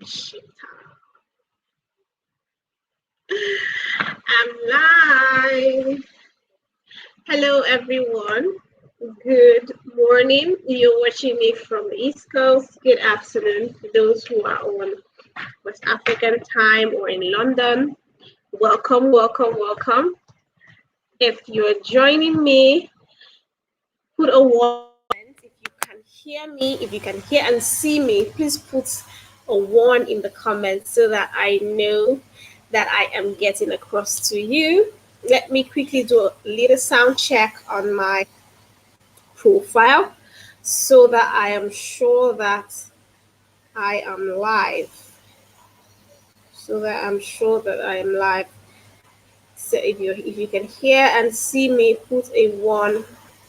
Shit. I'm live. Hello, everyone. Good morning. You're watching me from the East Coast. Good afternoon to those who are on West African time or in London. Welcome, welcome, welcome. If you're joining me, put a one. If you can hear me, if you can hear and see me, please put a one in the comments so that I know that I am getting across to you. Let me quickly do a little sound check on my profile so that I am sure that I am live. So if you can hear and see me, put a one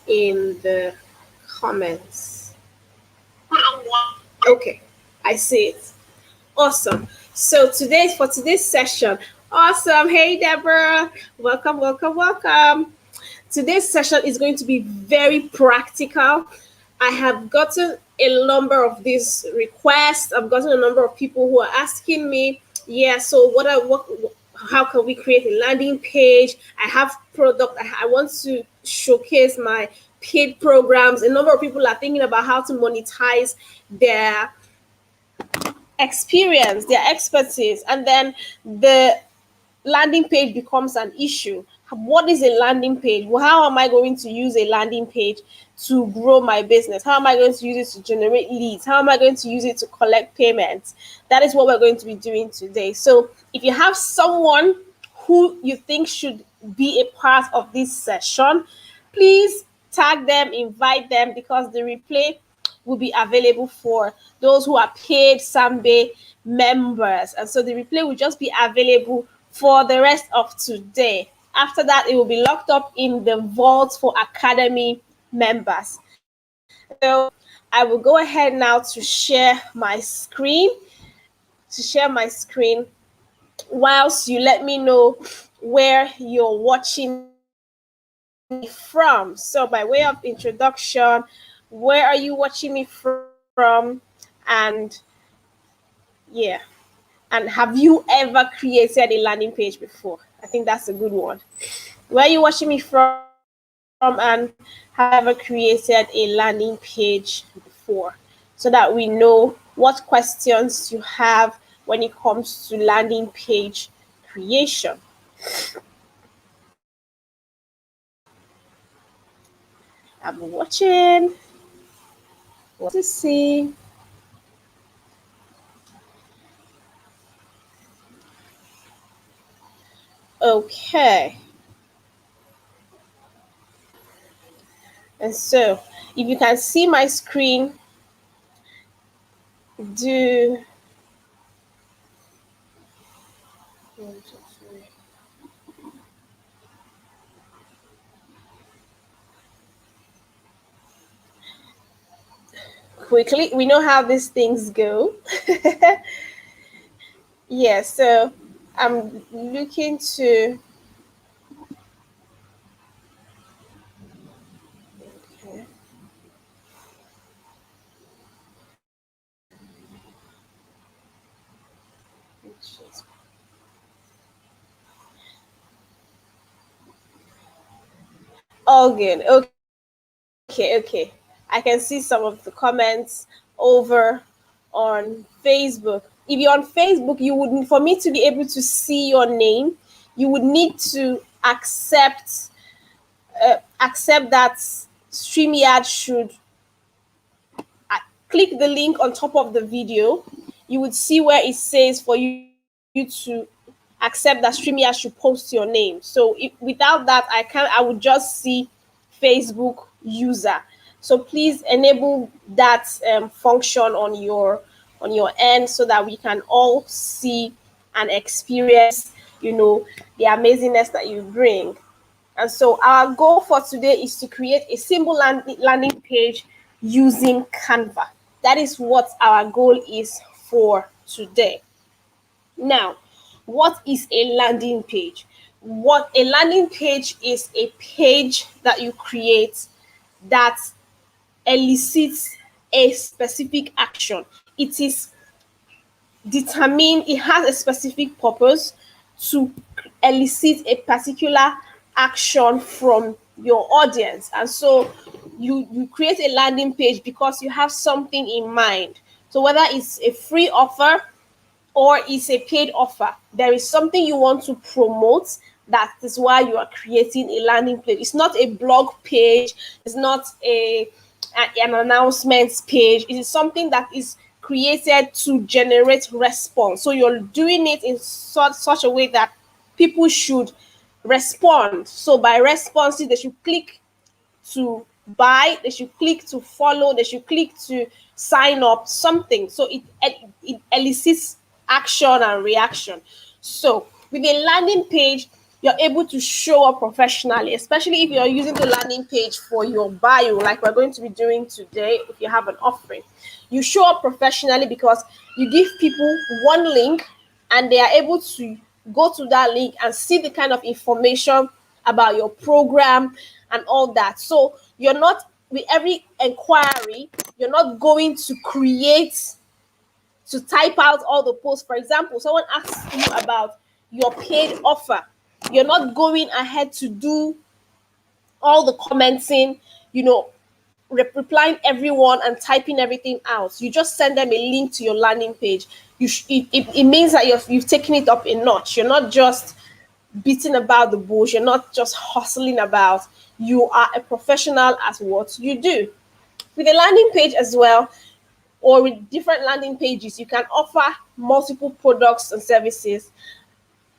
in the comments. Okay, I see it. Awesome. So for today's session, awesome. Hey, Deborah. Welcome, welcome, welcome. Today's session is going to be very practical. I have gotten a number of these requests. I've gotten a number of people who are asking me, yeah, so how can we create a landing page? I have product. I want to showcase my paid programs. A number of people are thinking about how to monetize their experience, their expertise, and then the landing page becomes an issue. What is a landing page? Well, how am I going to use a landing page to grow my business? How am I going to use it to generate leads? How am I going to use it to collect payments? That is what we're going to be doing today. So if you have someone who you think should be a part of this session, please tag them, invite them, because the replay will be available for those who are paid Sambe members. And so the replay will just be available for the rest of today. After that, it will be locked up in the vault for Academy members. So I will go ahead now to share my screen. Whilst you let me know where you're watching from. So by way of introduction, where are you watching me from? And yeah, and have you ever created a landing page before? I think that's a good one. Where are you watching me from, and have ever created a landing page before, so that we know what questions you have when it comes to landing page creation. I'm watching. What to see? Okay. And so, if you can see my screen, do quickly. We know how these things go. Yeah, so I'm looking to. Okay. All good. Okay. I can see some of the comments over on Facebook. If you're on Facebook, you would, for me to be able to see your name, you would need to accept that StreamYard should click the link on top of the video. You would see where it says for you to accept that StreamYard should post your name. So without that, I would just see Facebook user. So please enable that function on your end, so that we can all see and experience, the amazingness that you bring. And so our goal for today is to create a simple landing page using Canva. That is what our goal is for today. Now, what is a landing page? What a landing page is a page that you create that elicits a specific action. It is determine, it has a specific purpose to elicit a particular action from your audience. And so you create a landing page because you have something in mind. So whether it's a free offer or it's a paid offer, there is something you want to promote. That is why you are creating a landing page. It's not a blog page, it's not an announcements page. It is something that is created to generate response. So you're doing it in such a way that people should respond. So by responses, they should click to buy, they should click to follow, they should click to sign up, something. So it elicits action and reaction. So with a landing page, you're able to show up professionally, especially if you're using the landing page for your bio, like we're going to be doing today. If you have an offering, you show up professionally because you give people one link and they are able to go to that link and see the kind of information about your program and all that. So you're not, with every inquiry, you're not going to type out all the posts. For example, someone asks you about your paid offer, you're not going ahead to do all the commenting, replying everyone and typing everything out. You just send them a link to your landing page. It means that you've taken it up a notch. You're not just beating about the bush. You're not just hustling about. You are a professional at what you do. With a landing page as well, or with different landing pages, you can offer multiple products and services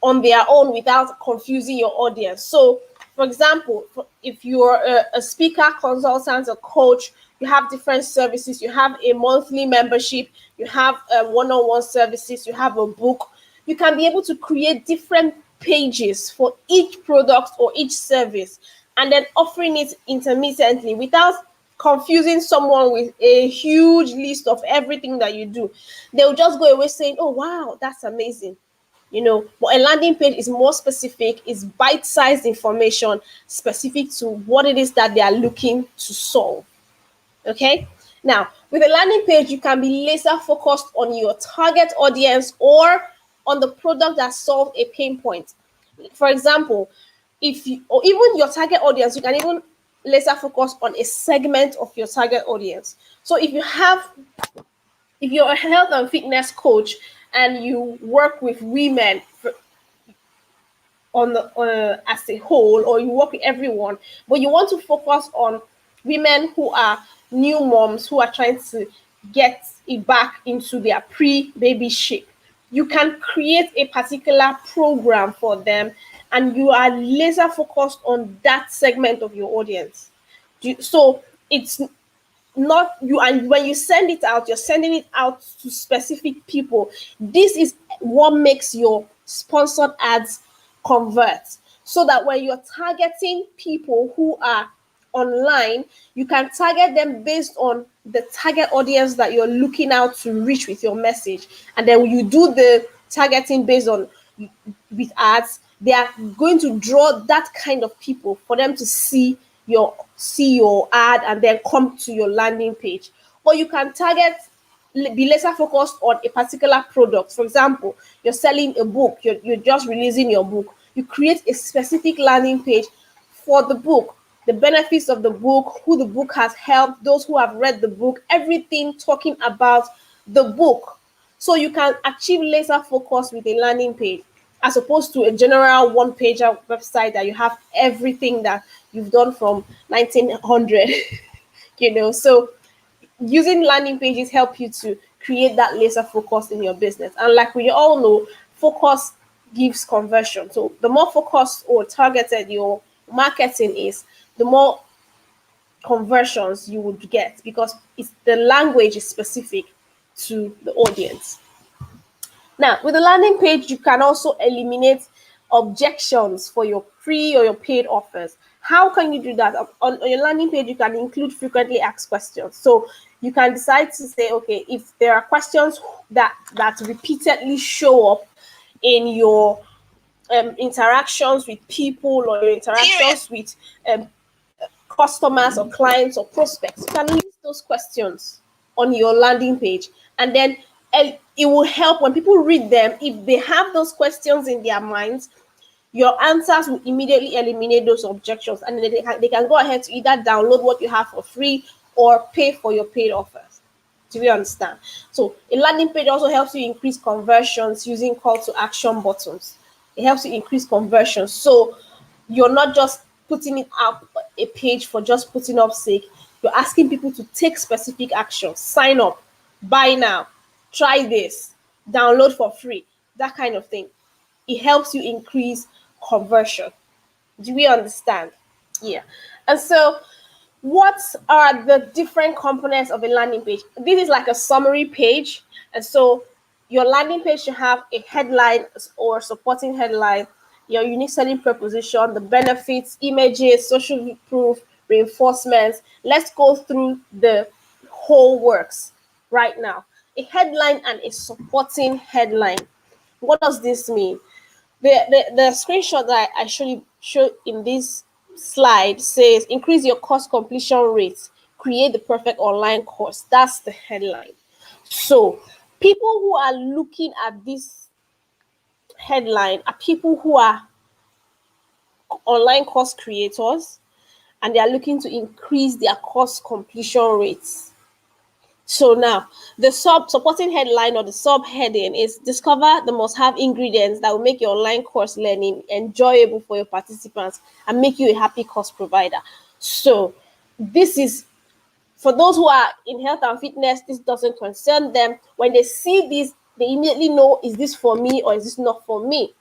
on their own without confusing your audience. So, for example, if you're a speaker, consultant, a coach, you have different services. You have a monthly membership, you have one-on-one services, you have a book. You can be able to create different pages for each product or each service, and then offering it intermittently without confusing someone with a huge list of everything that you do. They'll just go away saying, oh wow, that's amazing. But a landing page is more specific, is bite-sized information specific to what it is that they are looking to solve. Okay, now with a landing page, you can be laser focused on your target audience or on the product that solves a pain point. For example, or even your target audience, you can even laser focus on a segment of your target audience. So if you're a health and fitness coach and you work with women as a whole, or you work with everyone, but you want to focus on women who are new moms who are trying to get it back into their pre-baby shape, you can create a particular program for them, and you are laser focused on that segment of your audience. So it's not you, and when you send it out, you're sending it out to specific people. This is what makes your sponsored ads convert, so that when you're targeting people who are online, you can target them based on the target audience that you're looking out to reach with your message. And then when you do the targeting based on with ads, they are going to draw that kind of people for them to see your ad and then come to your landing page. Or you can be laser focused on a particular product. For example, you're selling a book, you're just releasing your book. You create a specific landing page for the book, the benefits of the book, who the book has helped, those who have read the book, everything talking about the book. So you can achieve laser focus with a landing page, as opposed to a general one-pager website that you have everything that you've done from 1900. So using landing pages help you to create that laser focus in your business. And like we all know, focus gives conversion. So the more focused or targeted your marketing is, the more conversions you would get, because the language is specific to the audience. Now, with the landing page, you can also eliminate objections for your free or your paid offers. How can you do that? On your landing page, you can include frequently asked questions. So you can decide to say, okay, if there are questions that repeatedly show up in your interactions with people, or your interactions with customers or clients or prospects, you can list those questions on your landing page, and then And it will help when people read them. If they have those questions in their minds, your answers will immediately eliminate those objections, and then they can go ahead to either download what you have for free or pay for your paid offers. Do you understand? So a landing page also helps you increase conversions using call to action buttons. It helps you increase conversions. So you're not just putting it up a page for just putting up sake. You're asking people to take specific action, sign up, buy now, try this, download for free, that kind of thing. It helps you increase conversion. Do we understand? Yeah. And so what are the different components of a landing page? This is like a summary page. And so your landing page should have a headline or supporting headline, your unique selling proposition, the benefits, images, social proof, reinforcements. Let's go through the whole works right now. A headline and a supporting headline. What does this mean? The screenshot that I show in this slide says increase your course completion rate, create the perfect online course. That's the headline. So people who are looking at this headline are people who are online course creators, and they are looking to increase their course completion rates. So now, the supporting headline or the subheading is discover the must-have ingredients that will make your online course learning enjoyable for your participants and make you a happy course provider. So this is for those who are in health and fitness. This doesn't concern them. When they see this, they immediately know, is this for me or is this not for me?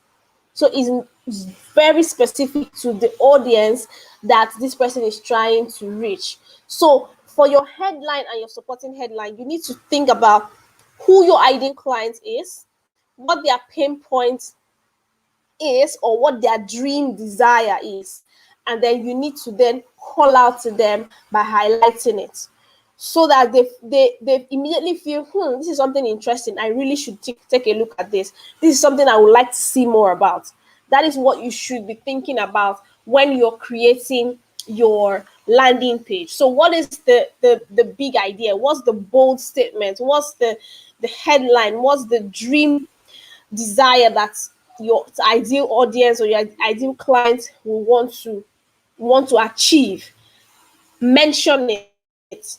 So it's very specific to the audience that this person is trying to reach. So for your headline and your supporting headline, you need to think about who your ideal client is, what their pain point is, or what their dream desire is. And then you need to then call out to them by highlighting it, so that they immediately feel, this is something interesting. I really should take a look at this. This is something I would like to see more about. That is what you should be thinking about when you're creating your landing page. So what is the big idea? What's the bold statement? What's the headline? What's the dream desire that your ideal audience or your ideal client will want to achieve? Mention it.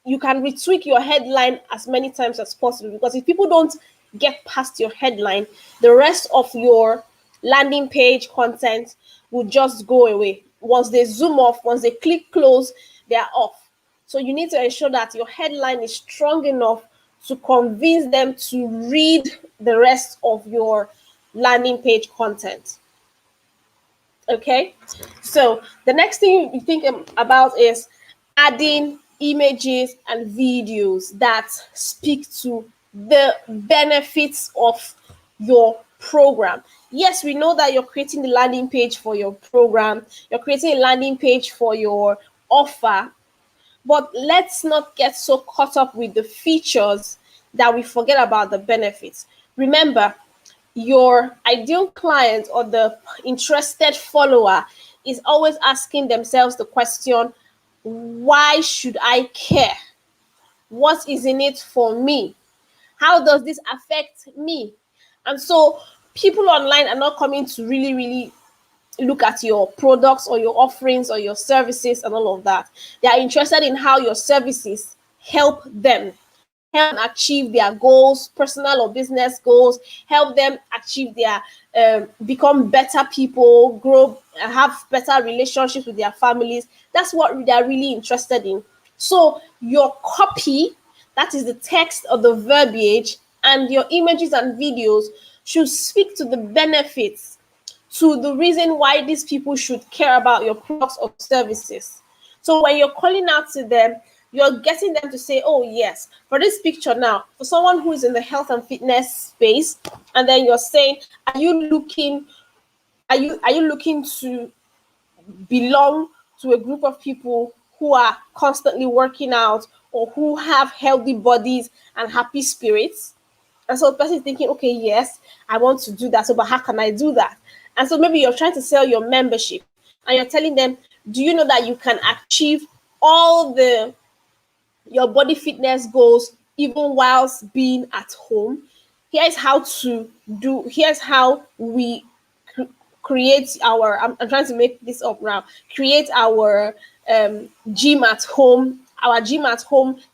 You can retweak your headline as many times as possible, because if people don't get past your headline, the rest of your landing page content will just go away. Once they zoom off, once they click close, they are off. So you need to ensure that your headline is strong enough to convince them to read the rest of your landing page content. Okay, so the next thing you think about is adding images and videos that speak to the benefits of your program. Yes, we know that you're creating the landing page for your program, you're creating a landing page for your offer, but let's not get so caught up with the features that we forget about the benefits. Remember, your ideal client or the interested follower is always asking themselves the question, why should I care? What is in it for me? How does this affect me? And so people online are not coming to really look at your products or your offerings or your services and all of that. They are interested in how your services help them achieve their goals, personal or business goals, help them achieve their become better people, grow, have better relationships with their families. That's what they're really interested in. So your copy, that is the text or the verbiage, and your images and videos should speak to the benefits, to the reason why these people should care about your products or services. So when you're calling out to them, you're getting them to say, oh yes, for this picture now, for someone who is in the health and fitness space, and then you're saying, are you looking to belong to a group of people who are constantly working out or who have healthy bodies and happy spirits? And so the person is thinking, okay, yes, I want to do that. So, but how can I do that? And so maybe you're trying to sell your membership and you're telling them, do you know that you can achieve all your body fitness goals even whilst being at home. Here's how we create our, I'm trying to make this up now, create our gym at home,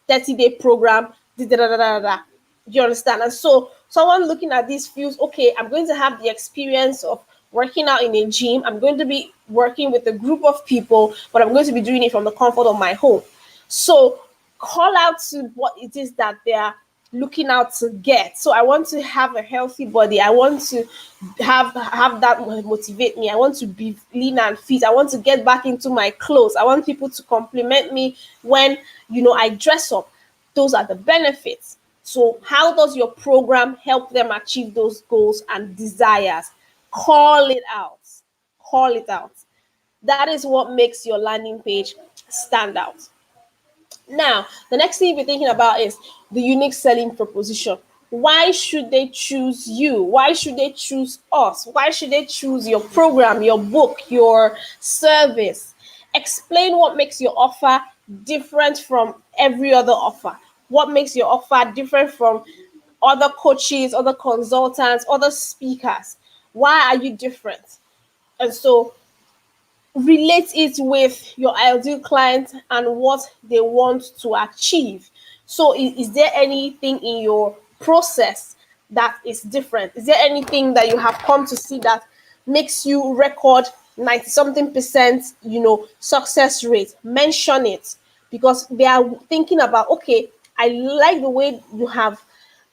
30-day program, da, da, da, da, da, da. You understand? And so someone looking at this feels, okay, I'm going to have the experience of working out in a gym. I'm going to be working with a group of people, but I'm going to be doing it from the comfort of my home. So call out to what it is that they are looking out to get. So I want to have a healthy body. I want to have that motivate me. I want to be lean and fit. I want to get back into my clothes. I want people to compliment me when I dress up. Those are the benefits. So how does your program help them achieve those goals and desires? Call it out. Call it out. That is what makes your landing page stand out. Now, the next thing you're thinking about is the unique selling proposition. Why should they choose you? Why should they choose us? Why should they choose your program, your book, your service? Explain what makes your offer different from every other offer. What makes your offer different from other coaches, other consultants, other speakers? Why are you different? And so relate it with your ideal client and what they want to achieve. So is there anything in your process that is different? Is there anything that you have come to see that makes you record 90 something percent success rate? Mention it, because they are thinking about, okay, I like the way you have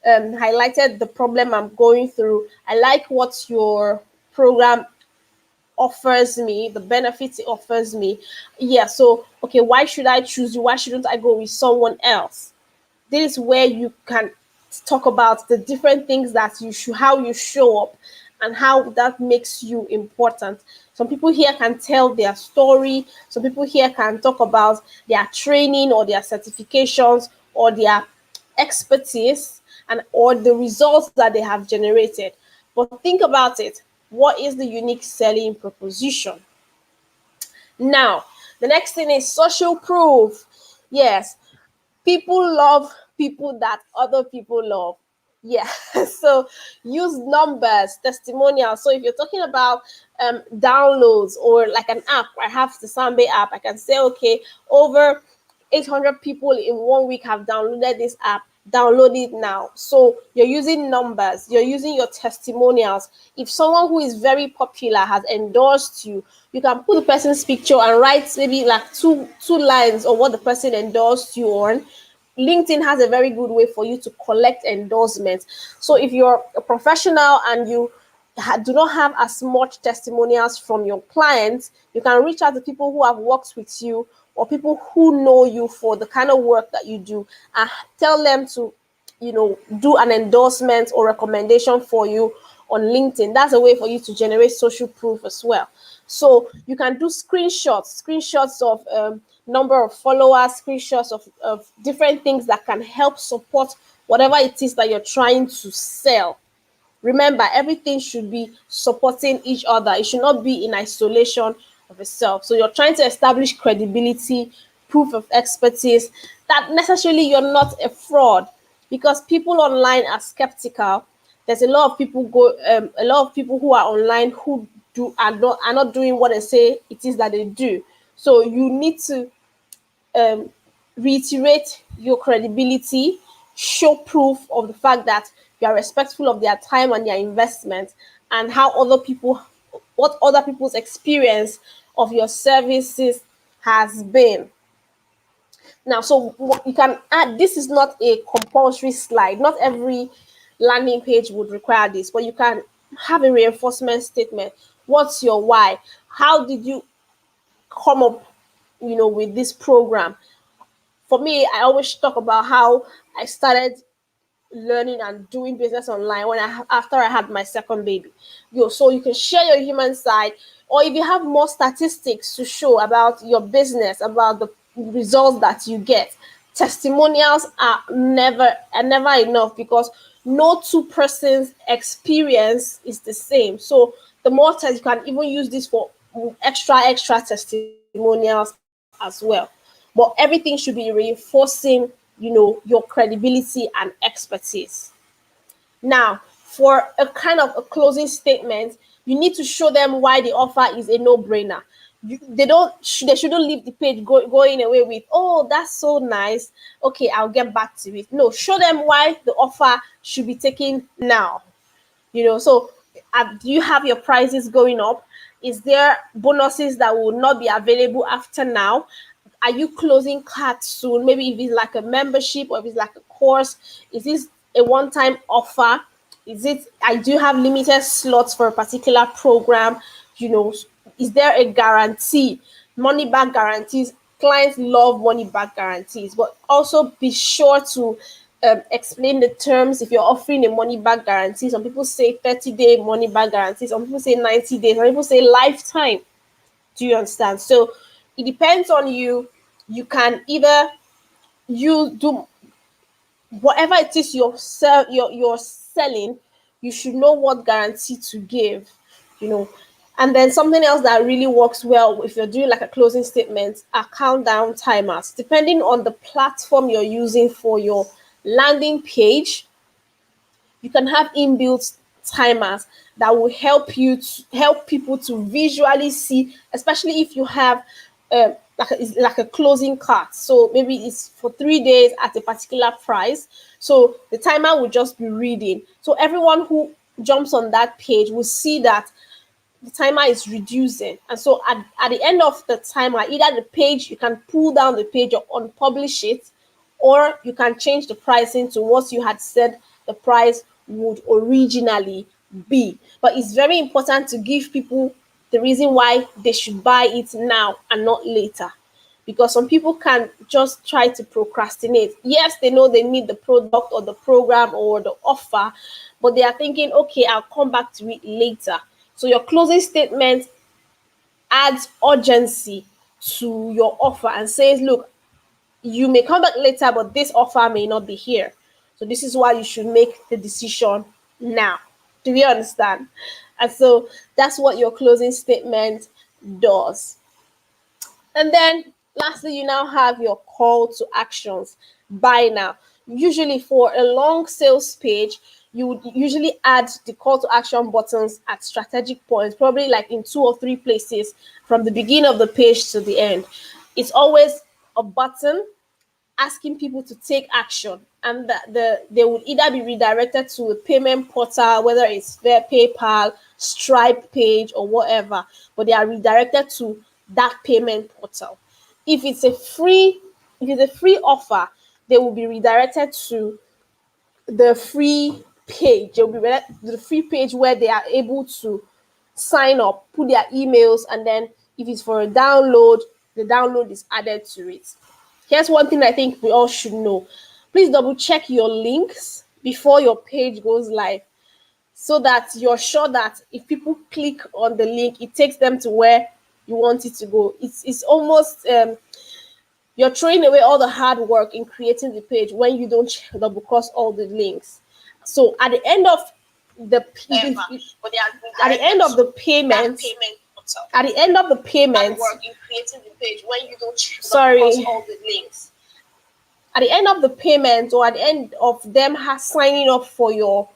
highlighted the problem I'm going through. I like what your program offers me, the benefits it offers me. Yeah, so okay, why should I choose you? Why shouldn't I go with someone else? This is where you can talk about the different things that you should, how you show up, and how that makes you important. Some people here can tell their story. Some people here can talk about their training or their certifications or their expertise and or the results that they have generated. But think about it. What is the unique selling proposition? Now, the next thing is social proof. Yes, people love people that other people love. Yeah, so use numbers, testimonials. So if you're talking about downloads or like an app, I have the Sambe app. I can say, okay, over 800 people in 1 week have downloaded this app. Download it now. So you're using numbers, you're using your testimonials. If someone who is very popular has endorsed you, you can put the person's picture and write maybe like two lines on what the person endorsed you on. LinkedIn has a very good way for you to collect endorsements. So if you're a professional and you do not have as much testimonials from your clients, you can reach out to people who have worked with you or people who know you for the kind of work that you do and tell them to do an endorsement or recommendation for you on LinkedIn. That's a way for you to generate social proof as well. So you can do screenshots of number of followers, screenshots of different things that can help support whatever it is that you're trying to sell. Remember, everything should be supporting each other. It should not be in isolation of itself. So you're trying to establish credibility, proof of expertise, that necessarily you're not a fraud, because people online are skeptical. There's a lot of people who are online who are not doing what they say it is that they do. So you need to reiterate your credibility, show proof of the fact that you are respectful of their time and their investment, and what other people's experience of your services has been. Now, so what you can add, this is not a compulsory slide. Not every landing page would require this, but you can have a reinforcement statement. What's your why? How did you come up, with this program? For me, I always talk about how I started learning and doing business online after I had my second baby. So you can share your human side, or if you have more statistics to show about your business, about the results that you get. Testimonials are never enough, because no two persons experience is the same. So the more you can even use this for extra testimonials as well. But everything should be reinforcing the your credibility and expertise. Now, for a kind of a closing statement, you need to show them why the offer is a no-brainer. They shouldn't leave the page going away with, oh, that's so nice, okay, I'll get back to it. No, show them why the offer should be taken now. So do you have your prices going up? Is there bonuses that will not be available after now? Are you closing cards soon? Maybe if it's like a membership or if it's like a course, is this a one-time offer? I do have limited slots for a particular program? Is there a guarantee? Money back guarantees. Clients love money back guarantees, but also be sure to explain the terms if you're offering a money back guarantee. Some people say 30-day money back guarantee. Some people say 90 days. Some people say lifetime. Do you understand? So it depends on you. You can either do whatever it is you're selling. You should know what guarantee to give. And then something else that really works well if you're doing like a closing statement are countdown timers. Depending on the platform you're using for your landing page, you can have inbuilt timers that will help people to visually see, especially if you have like a closing cart. So maybe it's for 3 days at a particular price. So the timer will just be reading. So everyone who jumps on that page will see that the timer is reducing. And so at the end of the timer, either the page, you can pull down the page or unpublish it, or you can change the pricing to what you had said the price would originally be. But it's very important to give people the reason why they should buy it now and not later. Because some people can just try to procrastinate. Yes, they know they need the product or the program or the offer, but they are thinking, okay, I'll come back to it later. So your closing statement adds urgency to your offer and says, look, you may come back later, but this offer may not be here. So this is why you should make the decision now. Do you understand? And so that's what your closing statement does. And then lastly, you now have your call to actions. Buy now. Usually for a long sales page, you would usually add the call to action buttons at strategic points, probably like in 2 or 3 places from the beginning of the page to the end. It's always a button asking people to take action, and they would either be redirected to a payment portal, whether it's their PayPal, Stripe page, or whatever, but they are redirected to that payment portal. If it's a free offer, they will be redirected to the free page. They'll be the free page where they are able to sign up, put their emails, and then if it's for a download, the download is added to it. Here's one thing I think we all should know. Please double check your links before your page goes live, so that you're sure that if people click on the link, it takes them to where you want it to go. It's almost you're throwing away all the hard work in creating the page when you don't double cross all the links. So at the end of the payment, at the end of the payment, work in creating the page when you don't cross all the links. At the end of the payment, or at the end of them signing up for your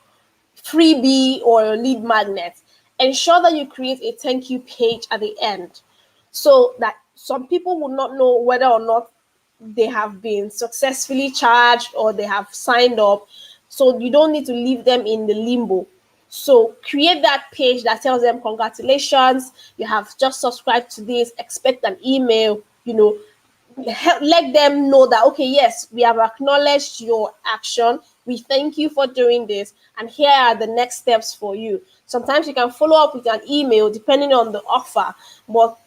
freebie or your lead magnet, ensure that you create a thank you page at the end, so that some people will not know whether or not they have been successfully charged or they have signed up. So you don't need to leave them in the limbo. So create that page that tells them, congratulations, you have just subscribed to this, expect an email, let them know that, okay, yes, we have acknowledged your action, we thank you for doing this, and here are the next steps for you. Sometimes you can follow up with an email depending on the offer, but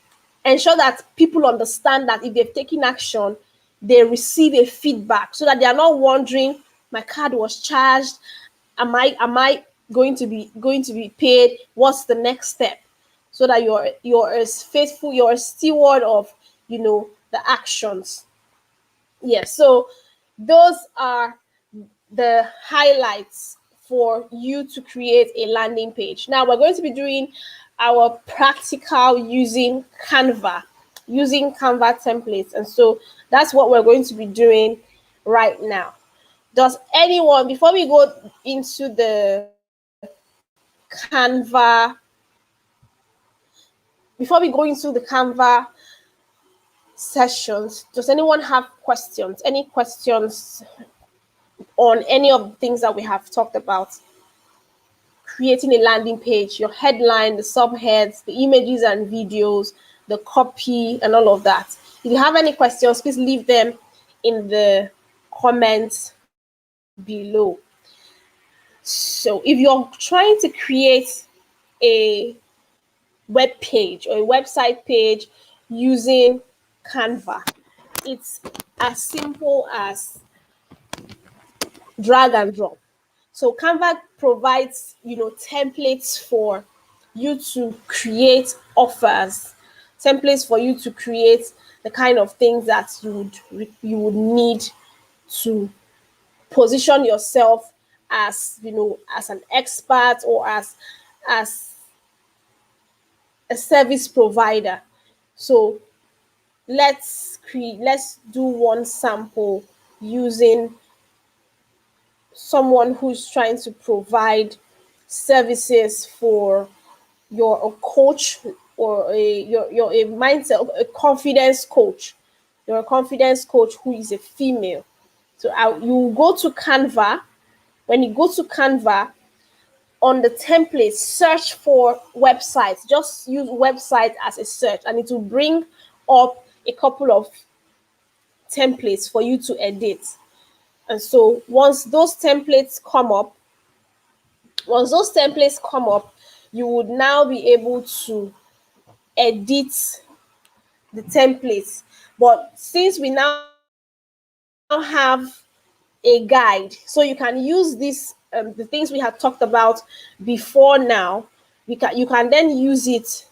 ensure that people understand that if they've taken action, they receive a feedback, so that they are not wondering, my card was charged, am I going to be paid, what's the next step? So that you're as faithful, you're a steward of the actions. Yes, so those are the highlights for you to create a landing page. Now we're going to be doing our practical using Canva templates, and so that's what we're going to be doing right now. Does anyone, before we go into the Canva, before we go into the Canva sessions, does anyone have questions? Any questions on any of the things that we have talked about? Creating a landing page, your headline, the subheads, the images and videos, the copy, and all of that. If you have any questions, please leave them in the comments below. So if you're trying to create a web page or a website page using Canva, it's as simple as drag and drop. So Canva provides, templates for you to create offers, templates for you to create the kind of things that you would need to position yourself as, as an expert or as a service provider. So let's do one sample using someone who's trying to provide services for you're a coach or you're a mindset, a confidence coach. You're a confidence coach who is a female. So you go to Canva. When you go to Canva, on the template, search for websites. Just use website as a search, and it will bring up a couple of templates for you to edit. And so once those templates come up, you would now be able to edit the templates. But since we now have a guide, so you can use this, the things we had talked about before now, you can then use it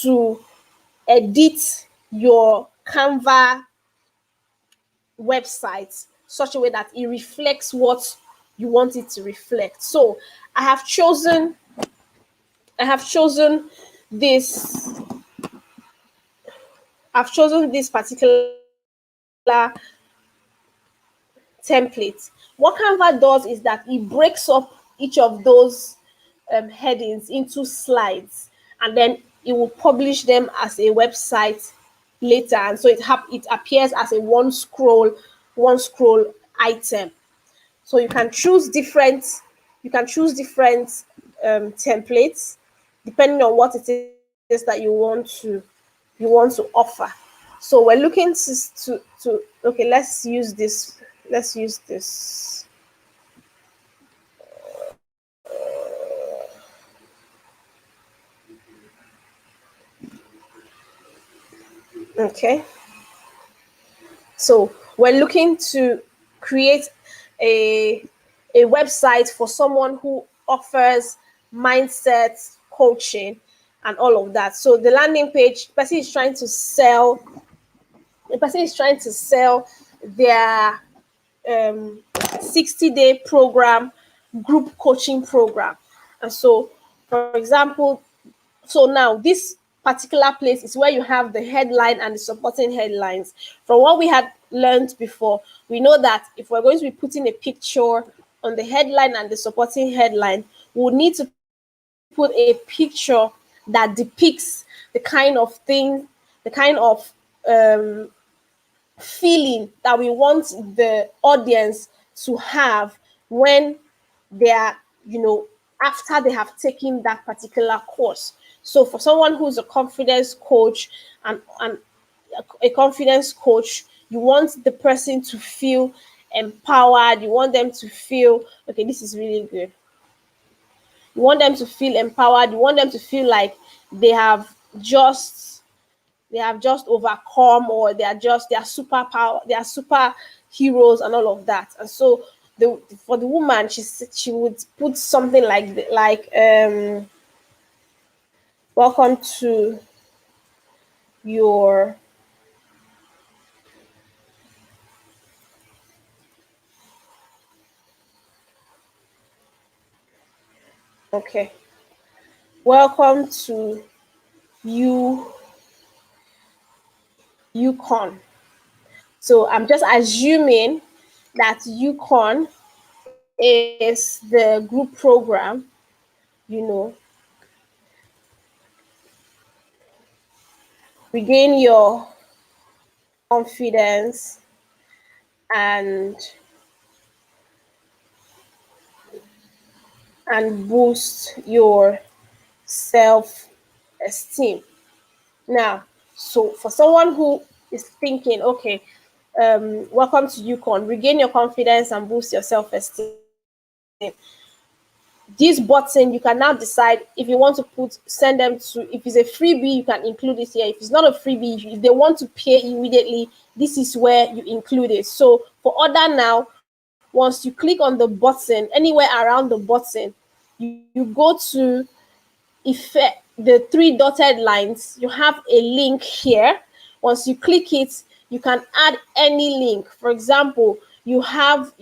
to edit your Canva website such a way that it reflects what you want it to reflect. So I have chosen this I've chosen this particular template. What Canva does is that it breaks up each of those headings into slides, and then it will publish them as a website later, and so it appears as a one scroll item. So you can choose different templates depending on what it is that you want to offer. So we're looking to okay, let's use this. Okay. So we're looking to create a website for someone who offers mindset coaching and all of that. So the landing page, the person is trying to sell their 60-day program, group coaching program. And so, for example, so now this particular place is where you have the headline and the supporting headlines. From what we had learned before, we know that if we're going to be putting a picture on the headline and the supporting headline, we'll need to put a picture that depicts the kind of thing, the kind of feeling that we want the audience to have when they are, after they have taken that particular course. So for someone who's a confidence coach and a confidence coach, you want the person to feel empowered. You want them to feel, okay, this is really good. You want them to feel empowered. You want them to feel like they have just overcome, or they are superpower, they are superheroes and all of that. And so for the woman, she would put something welcome to your okay, welcome to you Yukon. So I'm just assuming that UConn is the group program, you know, regain your confidence and boost your self esteem. Now, so for someone who is thinking, okay, welcome to UConn, regain your confidence and boost your self esteem. This button, you can now decide if you want to send them to, if it's a freebie, you can include it here. If it's not a freebie, if they want to pay immediately, this is where you include it. So for order now, once you click on the button, anywhere around the button, you go to effect the three dotted lines, you have a link here. Once you click it, you can add any link. For example, you have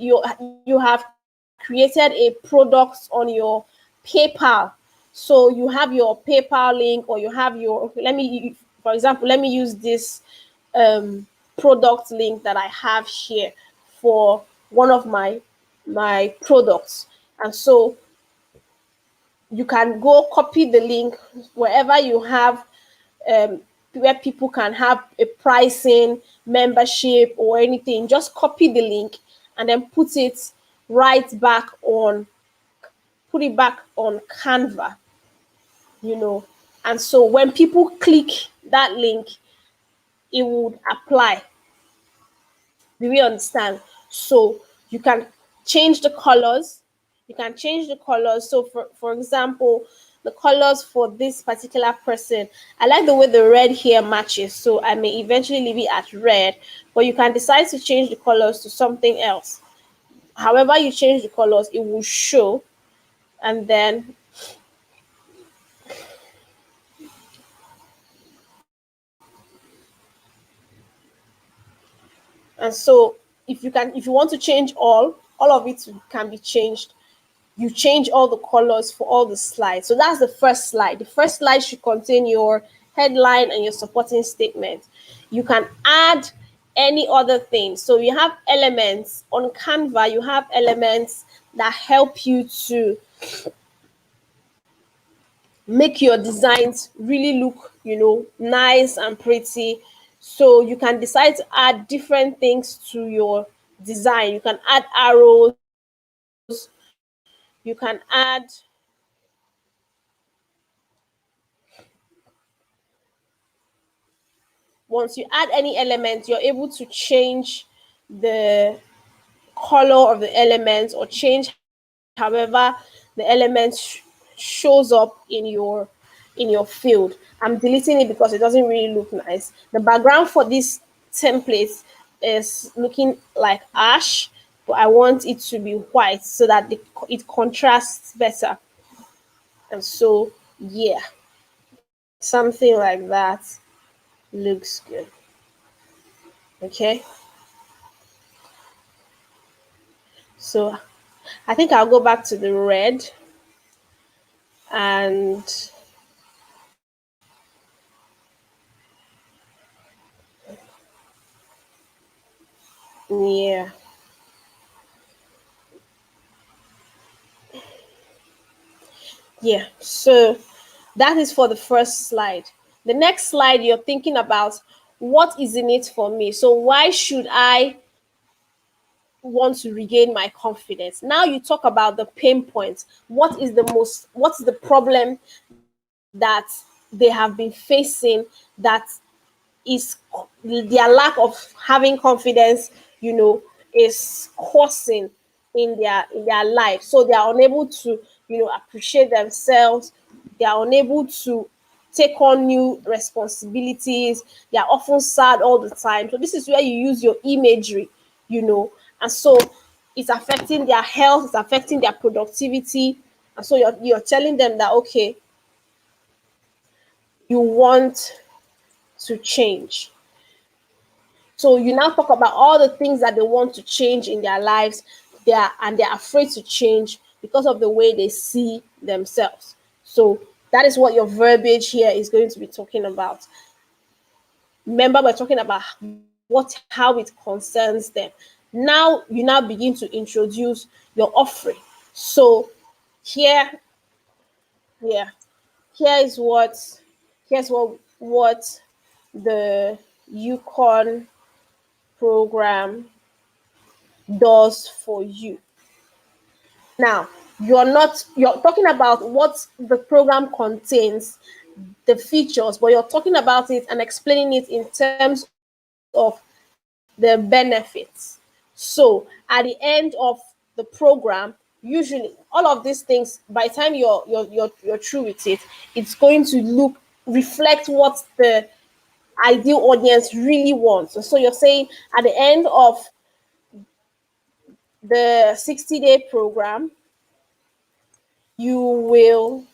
created a product on your PayPal, so you have your PayPal link, or you have your, okay, for example, let me use this product link that I have here for one of my products. And so you can go copy the link wherever you have, um, where people can have a pricing, membership, or anything. Just copy the link and then put it back on Canva, you know. And so when people click that link, it would apply. Do we understand? So you can change the colors. You can change the colors. So for example, the colors for this particular person, I like the way the red here matches. So I may eventually leave it at red, but you can decide to change the colors to something else. However you change the colors, it will show. And then and so if you want to change all of it can be changed. You change all the colors for all the slides. So that's the first slide. The first slide should contain your headline and your supporting statement. You can add any other thing. So you have elements on Canva, you have elements that help you to make your designs really look, nice and pretty. So you can decide to add different things to your design. You can add arrows, you can add, once you add any element, you're able to change the color of the elements, or change however the element shows up in your field. I'm deleting it because it doesn't really look nice. The background for this template is looking like ash, but I want it to be white so that it contrasts better. And so, yeah, something like that looks good. Okay, so I think I'll go back to the red, and yeah, yeah. So that is for the first slide. The next slide, you're thinking about what is in it for me. So why should I want to regain my confidence? Now you talk about the pain points. What's the problem that they have been facing, that is their lack of having confidence, is causing in their life. So they are unable to, appreciate themselves. They are unable to take on new responsibilities. They are often sad all the time. So this is where you use your imagery, and so it's affecting their health, it's affecting their productivity. And so you're telling them that, okay, you want to change. So you now talk about all the things that they want to change in their lives. They're afraid to change because of the way they see themselves. So that is what your verbiage here is going to be talking about. Remember, we're talking about what how it concerns them. Now you now begin to introduce your offering. So here, yeah, here is what the Yukon program does for you. Now, you're talking about what the program contains, the features, but you're talking about it and explaining it in terms of the benefits. So at the end of the program, usually all of these things, by the time you're through with it, it's going to reflect what the ideal audience really wants. So you're saying at the end of the 60-day program, you will,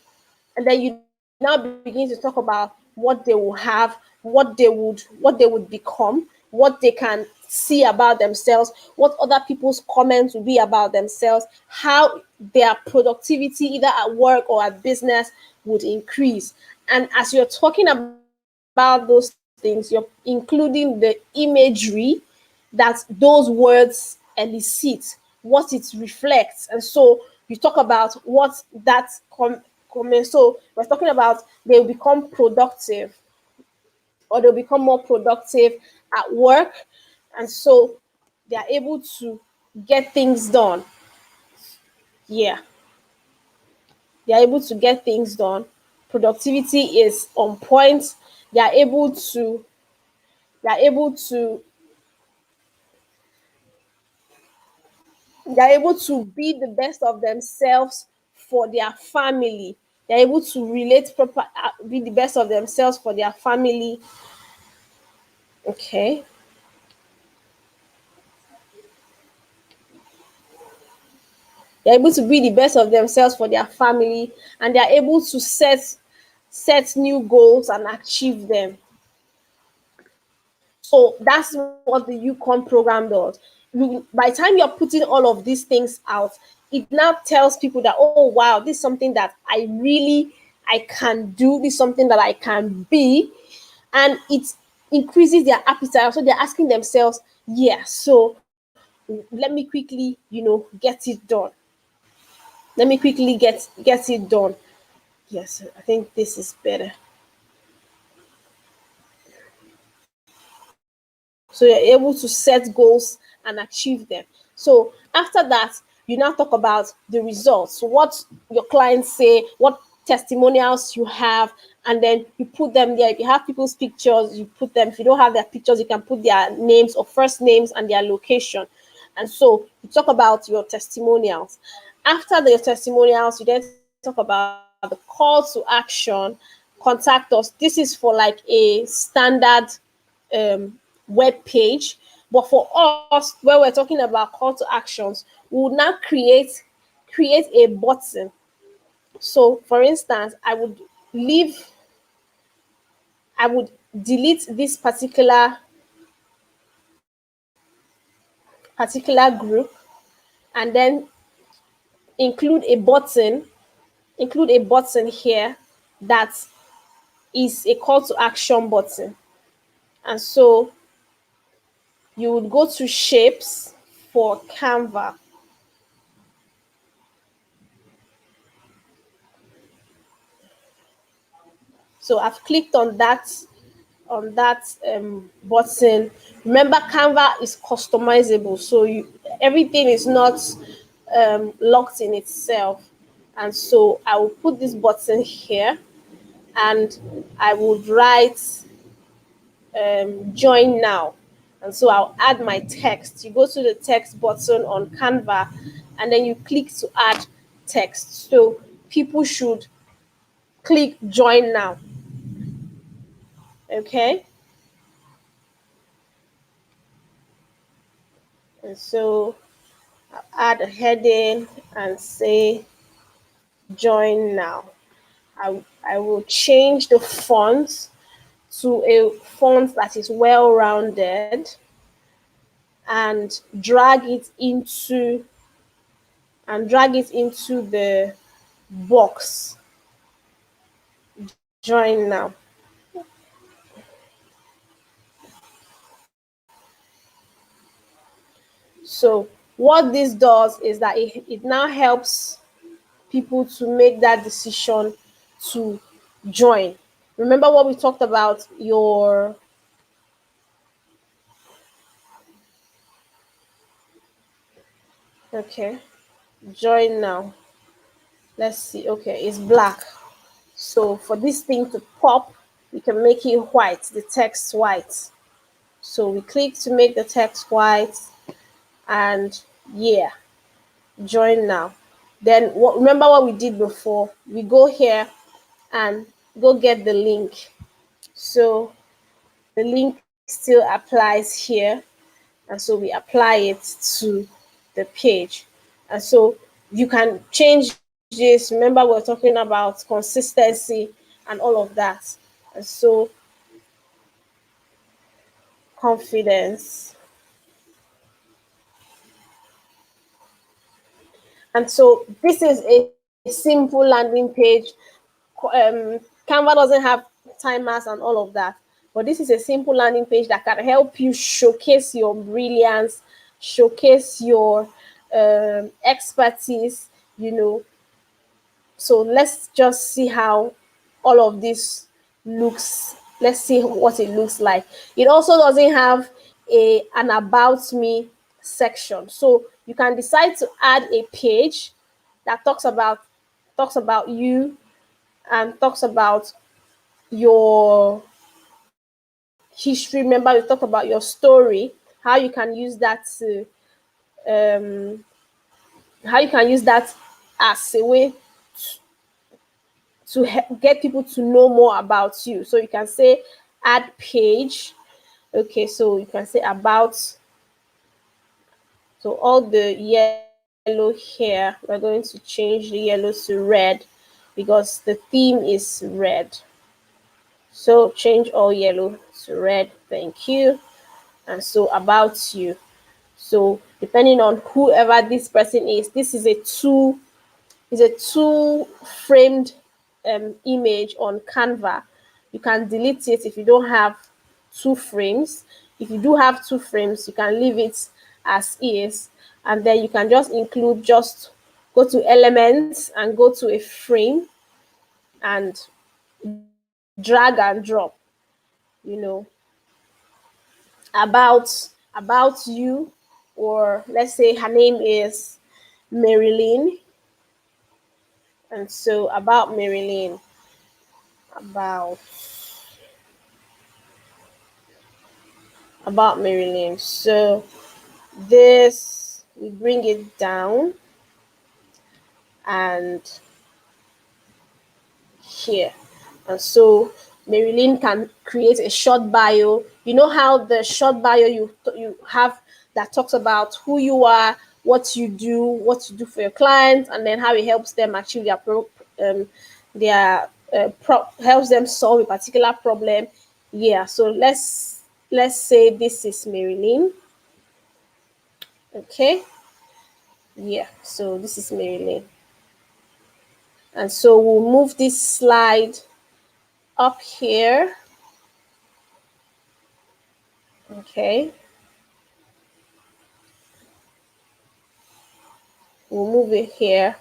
and then you now begin to talk about what they will have, what they would become, what they can see about themselves, what other people's comments will be about themselves, how their productivity either at work or at business would increase. And as you're talking about those things, you're including the imagery that those words elicit, what it reflects. And so you talk about what that comment. So we're talking about they'll become productive, or they'll become more productive at work. And so they are able to get things done. Yeah, they are able to get things done. Productivity is on point. They are able to, they are able to, they are able to be the best of themselves for their family. They're able to be the best of themselves for their family. Okay. They're able to be the best of themselves for their family, and they're able to set new goals and achieve them. So that's what the Yukon program does. By the time you're putting all of these things out, it now tells people that, oh wow, this is something that I can do, this is something that I can be, and it increases their appetite. So they're asking themselves, yeah, so let me quickly, get it done. Let me quickly get it done. Yes, I think this is better. So you're able to set goals and achieve them. So after that, you now talk about the results. So what your clients say, what testimonials you have, and then you put them there. If you have people's pictures, you put them. If you don't have their pictures, you can put their names or first names and their location. And so you talk about your testimonials. After the testimonials, you then talk about the call to action. Contact us. This is for like a standard web page. But for us, where we're talking about call to actions, we will now create a button. So for instance, leave I would delete this particular group, and then include a button here that is a call to action button. And so you would go to shapes for Canva. So I've clicked on that button. Remember, Canva is customizable, so everything is not locked in itself. And so I will put this button here, and I would write join now. And so I'll add my text. You go to the text button on Canva, and then you click to add text. So people should click join now. Okay. And so I'll add a heading and say join now. I will change the font to a font that is well rounded, and drag it into the box join now. So what this does is that it now helps people to make that decision to join. Remember what we talked about, your okay, join now. Let's see. Okay, it's black. So for this thing to pop, we can make it white, the text white. So we click to make the text white, and yeah, join now. Then remember what we did before? We go here and go get the link. So the link still applies here, and so we apply it to the page. And so you can change this. Remember, we're talking about consistency and all of that. And so confidence. And so this is a simple landing page. Canva doesn't have timers and all of that, but this is a simple landing page that can help you showcase your brilliance, showcase your expertise, you know. So let's just see how all of this looks. Let's see what it looks like. It also doesn't have an about me section, so you can decide to add a page that talks about you and talks about your history. Remember, we talked about your story, how you can use that to um how you can use that as a way to get people to know more about you. So you can say add page. Okay, so you can say about. So all the yellow here, we're going to change the yellow to red because the theme is red. So change all yellow to red. Thank you. And so about you. So depending on whoever this person is, this is a two framed image on Canva. You can delete it if you don't have two frames. If you do have two frames, you can leave it as is, and then you can just include, just go to elements and go to a frame and drag and drop, you know, about you. Or let's say her name is Marilyn, and so about Marilyn, about Marilyn. So this, we bring it down, and here. And so Marilyn can create a short bio. You know how the short bio you have that talks about who you are, what you do for your clients, and then how it helps them achieve helps them solve a particular problem. Yeah. So let's say this is Marilyn. Okay. Yeah. So this is Marilyn, and so we'll move this slide up here. Okay, we'll move it here.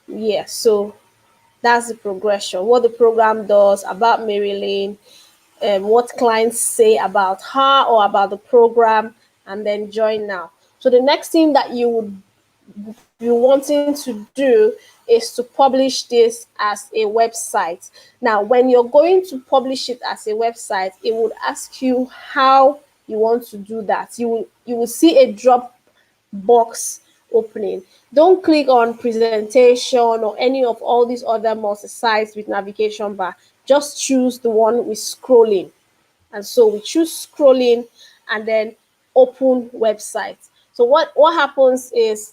Yeah, so that's the progression. What the program does about Marilyn, what clients say about her or about the program, and then join now. So the next thing that you would be wanting to do is to publish this as a website. Now, when you're going to publish it as a website, it would ask you how you want to do that. You will see a drop box opening. Don't click on presentation or any of all these other multi sites with navigation bar. Just choose the one with scrolling. And so we choose scrolling and then open website. So what happens is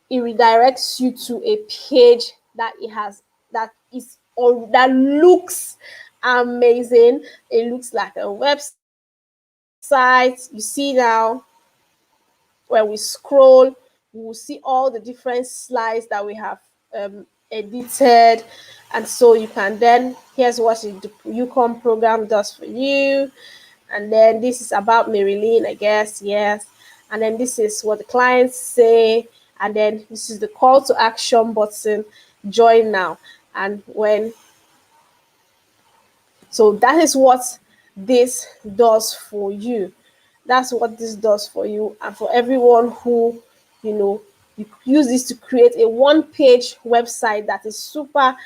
it redirects you to a page that it has that is or that looks amazing. It looks like a website. You see now, when we scroll, we will see all the different slides that we have edited. And so you can then, here's what the Yukon program does for you. And then this is about Marilyn, I guess, yes. and then this is what the clients say, and then this is the call to action button, join now. And when so that is what this does for you. That's what this does for you, and for everyone who, you use this to create a one-page website that is super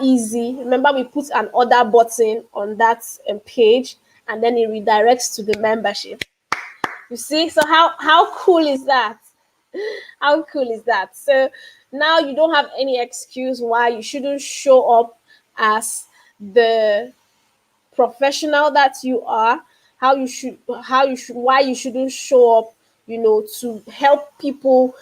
easy. Remember, we put an order button on that page, and then it redirects to the membership. You see, so how cool is that? How cool is that? So now you don't have any excuse why you shouldn't show up as the professional that you are, why you shouldn't show up, to help people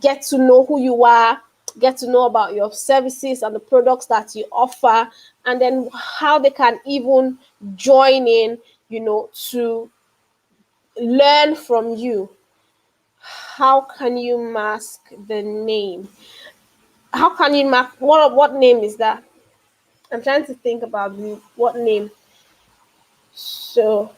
get to know who you are, get to know about your services and the products that you offer, and then how they can even join in, to learn from you. How can you mask the name? How can you mask what name is that? I'm trying to think about what name. So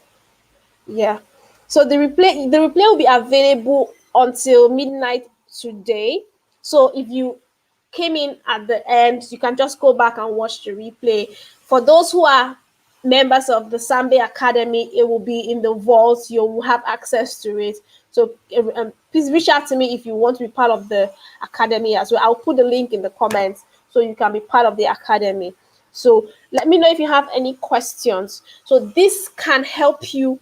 yeah. So the replay will be available until midnight today. So if you came in at the end, you can just go back and watch the replay. For those who are members of the Sambe Academy, it will be in the vault. You will have access to it. So please reach out to me if you want to be part of the academy as well. I'll put the link in the comments so you can be part of the academy. So let me know if you have any questions. So this can help you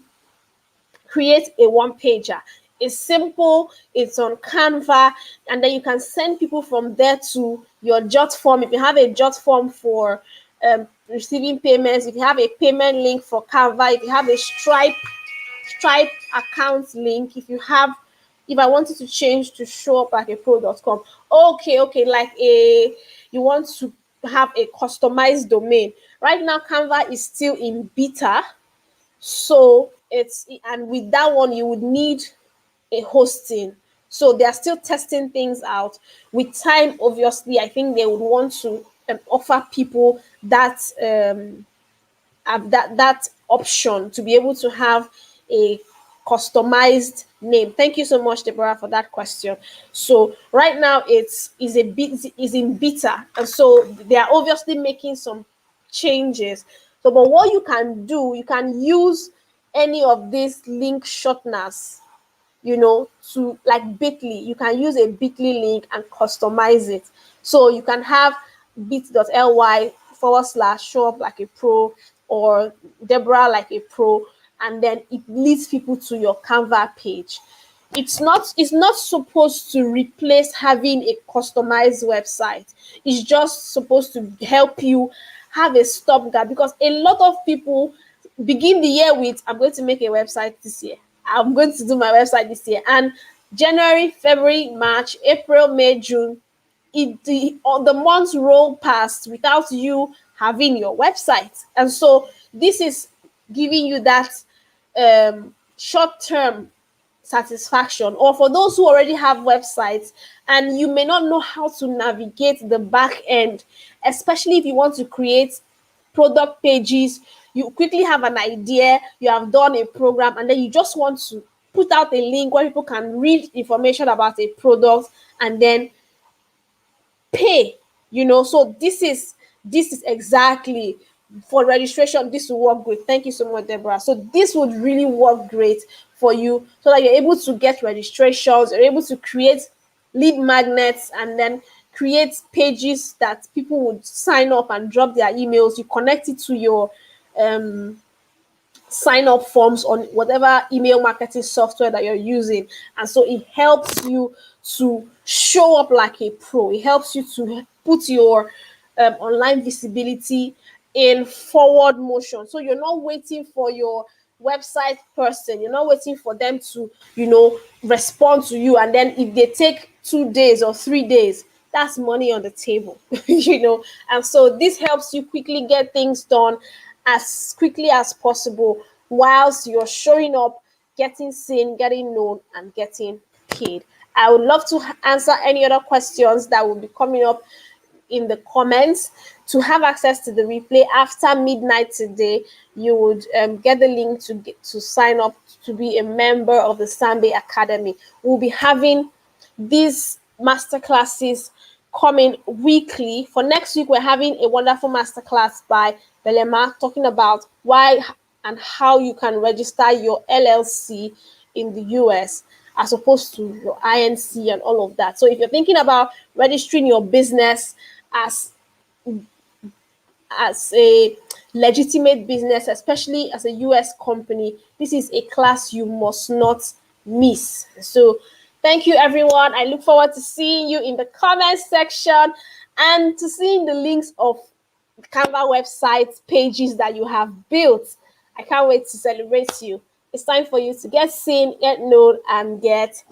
create a one-pager. It's simple, it's on Canva, and then you can send people from there to your jot form. If you have a jot form for receiving payments, if you have a payment link for Canva, if you have a Stripe account link, if I wanted to change to show up like a pro.com, okay, like you want to have a customized domain. Right now, Canva is still in beta, so and with that one you would need a hosting. So they are still testing things out. With time, obviously, I think they would want to offer people that that option to be able to have a customized name. Thank you so much, Deborah, for that question. So right now is in beta, and so they are obviously making some changes. So, but what you can do, you can use any of these link shorteners, to like bit.ly. You can use a bit.ly link and customize it. So you can have bit.ly/show up like a pro, or Deborah like a pro, and then it leads people to your Canva page. It's not supposed to replace having a customized website. It's just supposed to help you have a stopgap, because a lot of people begin the year with, I'm going to make a website this year, I'm going to do my website this year, and January, February, March, April, May, June, the months roll past without you having your website. And so this is giving you that short-term satisfaction. Or for those who already have websites and you may not know how to navigate the back end, especially if you want to create product pages, you quickly have an idea, you have done a program, and then you just want to put out a link where people can read information about a product and then pay. So this is exactly for registration. This will work great. Thank you so much, Deborah. So this would really work great for you, so that you're able to get registrations, you're able to create lead magnets, and then create pages that people would sign up and drop their emails. You connect it to your sign up forms on whatever email marketing software that you're using, and so it helps you to show up like a pro. It helps you to put your online visibility in forward motion. So you're not waiting for your website person, you're not waiting for them to respond to you, and then if they take 2 days or 3 days, that's money on the table. And so this helps you quickly get things done as quickly as possible, whilst you're showing up, getting seen, getting known, and getting paid. I would love to answer any other questions that will be coming up in the comments. To have access to the replay after midnight today, you would get the link to sign up to be a member of the Sambe Academy. We'll be having these masterclasses coming weekly. For next week, we're having a wonderful masterclass by Belema talking about why and how you can register your LLC in the US as opposed to your INC and all of that. So if you're thinking about registering your business as a legitimate business, especially as a US company, this is a class you must not miss. So thank you, everyone. I look forward to seeing you in the comment section and to seeing the links of Canva website pages that you have built. I can't wait to celebrate you. It's time for you to get seen, get known, and get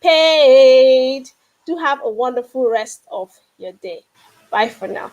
paid. Do have a wonderful rest of your day. Bye for now.